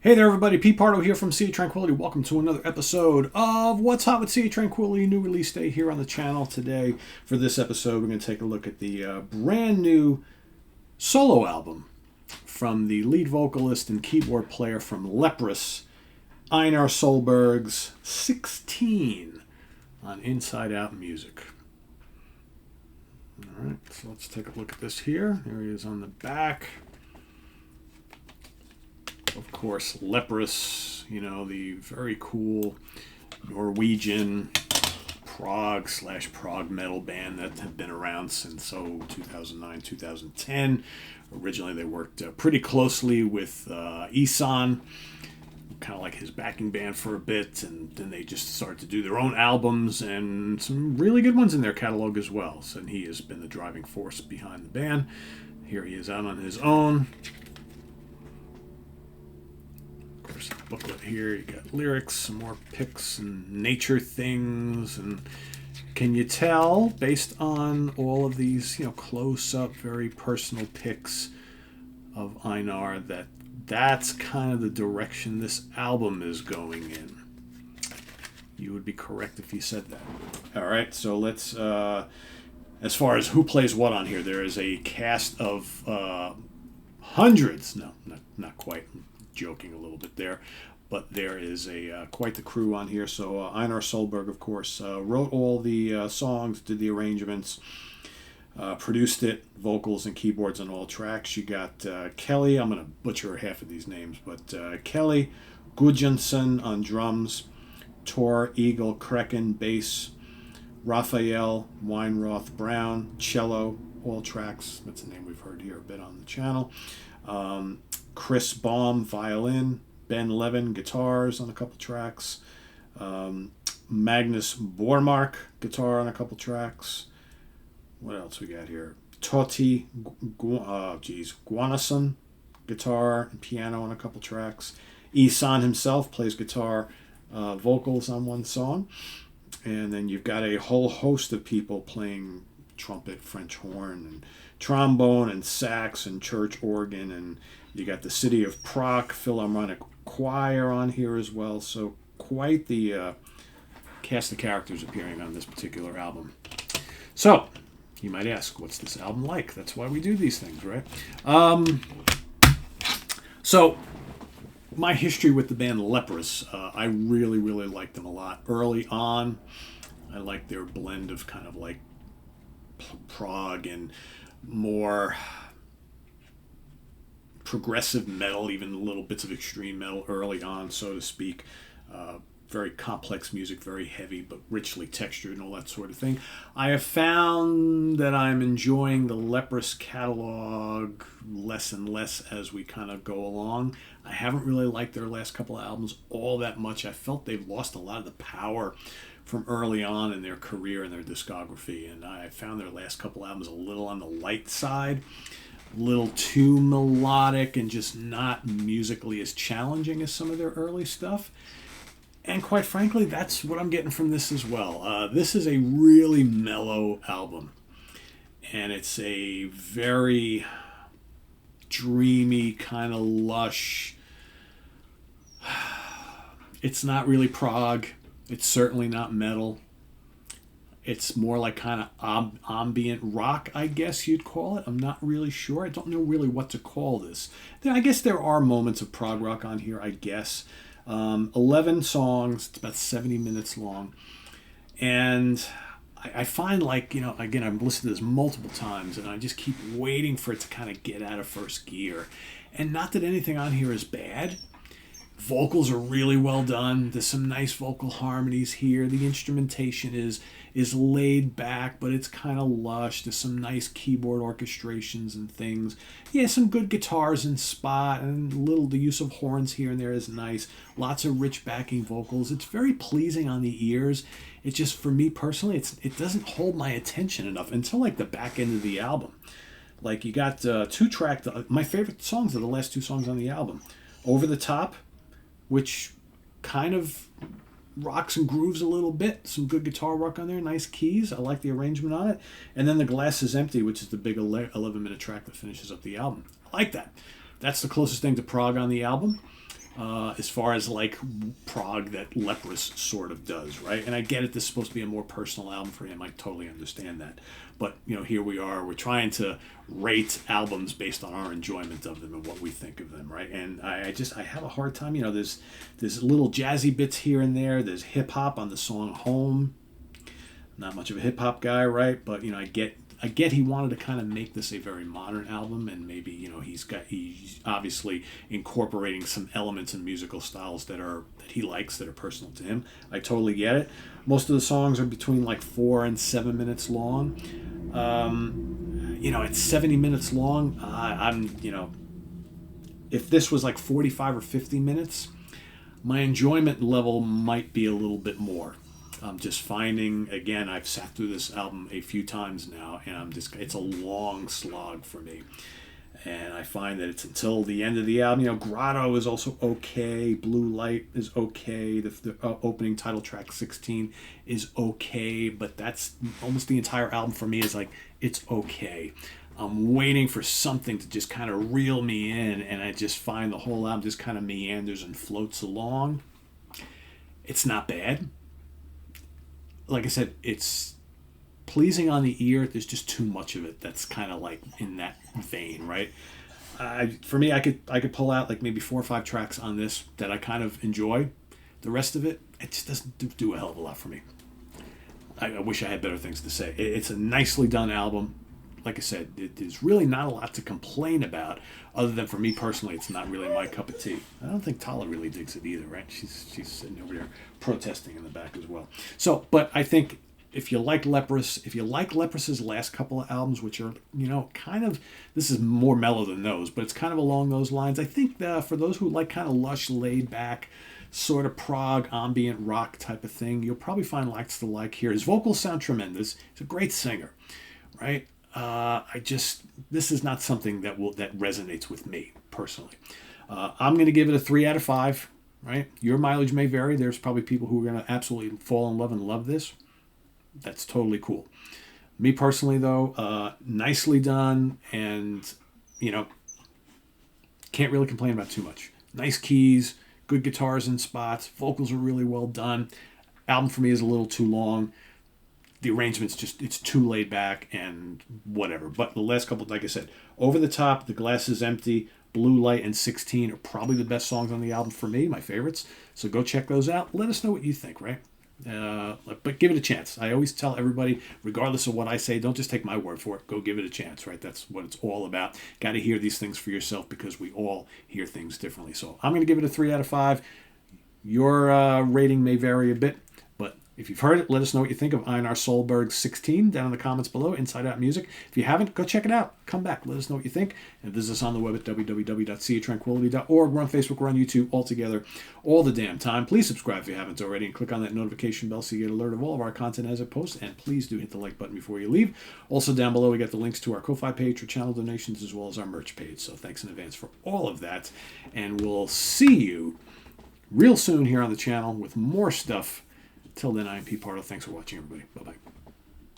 Hey there, everybody. Pete Pardo here from Sea of Tranquility. Welcome to another episode of What's Hot with Sea of Tranquility. New release day here on the channel today. For this episode, we're going to take a look at the brand new solo album from the lead vocalist and keyboard player from Leprous, Einar Solberg's 16 on Inside Out Music. All right, so let's take a look at this here. There he is on the back. Of course, Leprous, the very cool Norwegian prog metal band that have been around since 2009, 2010. Originally, they worked pretty closely with Einar, kind of like his backing band for a bit, and then they just started to do their own albums and some really good ones in their catalog as well. So he has been the driving force behind the band. Here he is out on his own. Booklet here, you got lyrics, some more pics and nature things, and can you tell based on all of these close-up, very personal pics of Einar that that's kind of the direction this album is going in? You would be correct if you said that. All right, so let's as far as who plays what on here, there is a cast of hundreds. No, not quite. Joking a little bit there, but there is quite the crew on here. So Einar Solberg, of course, wrote all the songs, did the arrangements, produced it, vocals and keyboards on all tracks. You got Kelly, I'm going to butcher half of these names, but Kelly Gudjonsson on drums, Tor Eagle Krekken bass, Raphael Weinroth Brown cello, all tracks. That's a name we've heard here a bit on the channel. Chris Baum, violin. Ben Levin, guitars on a couple tracks. Magnus Bormark, guitar on a couple tracks. What else we got here? Totti Guanason, guitar and piano on a couple tracks. Isan himself plays guitar, vocals on one song. And then you've got a whole host of people playing trumpet, French horn, and trombone, and sax, and church organ, and you got the City of Prague Philharmonic Choir on here as well. So quite the cast of characters appearing on this particular album. So you might ask, what's this album like? That's why we do these things, right? So my history with the band Leprous, I really, really liked them a lot. Early on, I liked their blend of kind of like prog and more progressive metal, even little bits of extreme metal early on, so to speak. Very complex music, very heavy, but richly textured and all that sort of thing. I have found that I'm enjoying the Leprous catalog less and less as we kind of go along. I haven't really liked their last couple of albums all that much. I felt they've lost a lot of the power from early on in their career and their discography, and I found their last couple albums a little on the light side, a little too melodic and just not musically as challenging as some of their early stuff. And quite frankly, that's what I'm getting from this as well. This is a really mellow album, and it's a very dreamy, kind of lush. It's not really prog. It's certainly not metal. It's more like kind of ambient rock, I guess you'd call it. I'm not really sure. I don't know really what to call this. I guess there are moments of prog rock on here, I guess. 11 songs. It's about 70 minutes long. And I find again, I've listened to this multiple times, and I just keep waiting for it to kind of get out of first gear. And not that anything on here is bad. Vocals are really well done. There's some nice vocal harmonies here. The instrumentation is laid back, but it's kind of lush. There's some nice keyboard orchestrations and things. Yeah, some good guitars in spot, and the use of horns here and there is nice. Lots of rich backing vocals. It's very pleasing on the ears. It's just, for me personally, it doesn't hold my attention enough until like the back end of the album. Like you got two track. My favorite songs are the last two songs on the album. Over the Top, which kind of rocks and grooves a little bit. Some good guitar work on there, nice keys. I like the arrangement on it. And then The Glass is Empty, which is the big 11-minute track that finishes up the album. I like that. That's the closest thing to prog on the album. as far as like prog that Leprous sort of does, right? And I get it, this is supposed to be a more personal album for him. I totally understand that. But, you know, here we are. We're trying to rate albums based on our enjoyment of them and what we think of them, right? And I have a hard time, you know, there's little jazzy bits here and there. There's hip-hop on the song Home. Not much of a hip-hop guy, right? But, you know, I get he wanted to kind of make this a very modern album, and maybe, you know, he's obviously incorporating some elements and musical styles that he likes, that are personal to him. I totally get it. Most of the songs are between like 4 and 7 minutes long. You know, it's 70 minutes long. You know, if this was like 45 or 50 minutes, my enjoyment level might be a little bit more. I'm just finding, again, I've sat through this album a few times now, and it's a long slog for me. And I find that it's until the end of the album. You know, Grotto is also okay. Blue Light is okay. The opening title track 16 is okay, but that's almost the entire album for me is like, it's okay. I'm waiting for something to just kind of reel me in, and I just find the whole album just kind of meanders and floats along. It's not bad. Like I said, it's pleasing on the ear. There's just too much of it that's kind of like in that vein, right? For me, I could pull out like maybe 4 or 5 tracks on this that I kind of enjoy. The rest of it, it just doesn't do a hell of a lot for me. I wish I had better things to say. It's a nicely done album. Like I said, there's really not a lot to complain about, other than for me personally, it's not really my cup of tea. I don't think Tala really digs it either, right? She's sitting over there protesting in the back as well. So, but I think if you like Leprous, if you like Leprous's last couple of albums, which are, you know, kind of, this is more mellow than those, but it's kind of along those lines. I think for those who like kind of lush, laid back, sort of prog, ambient rock type of thing, you'll probably find lots to like here. His vocals sound tremendous. He's a great singer, right? This is not something that resonates with me personally. I'm going to give it a 3 out of 5, right? Your mileage may vary. There's probably people who are going to absolutely fall in love and love this. That's totally cool. Me personally, though, nicely done, and, you know, can't really complain about too much. Nice keys, good guitars in spots, vocals are really well done. Album for me is a little too long. The arrangement's it's too laid back and whatever. But the last couple, like I said, Over the Top, The Glass is Empty, Blue Light, and 16 are probably the best songs on the album for me, my favorites. So go check those out. Let us know what you think, right? But give it a chance. I always tell everybody, regardless of what I say, don't just take my word for it. Go give it a chance, right? That's what it's all about. Got to hear these things for yourself, because we all hear things differently. So I'm going to give it a 3 out of 5. Your rating may vary a bit. If you've heard it, let us know what you think of Einar Solberg 16 down in the comments below, Inside Out Music. If you haven't, go check it out. Come back. Let us know what you think. And visit us on the web at www.seatranquility.org. We're on Facebook. We're on YouTube. All together, all the damn time. Please subscribe if you haven't already, and click on that notification bell so you get alert of all of our content as it posts. And please do hit the like button before you leave. Also, down below, we got the links to our Ko-Fi page for channel donations, as well as our merch page. So thanks in advance for all of that. And we'll see you real soon here on the channel with more stuff. Till then, I'm Pete Pardo. Thanks for watching, everybody. Bye-bye.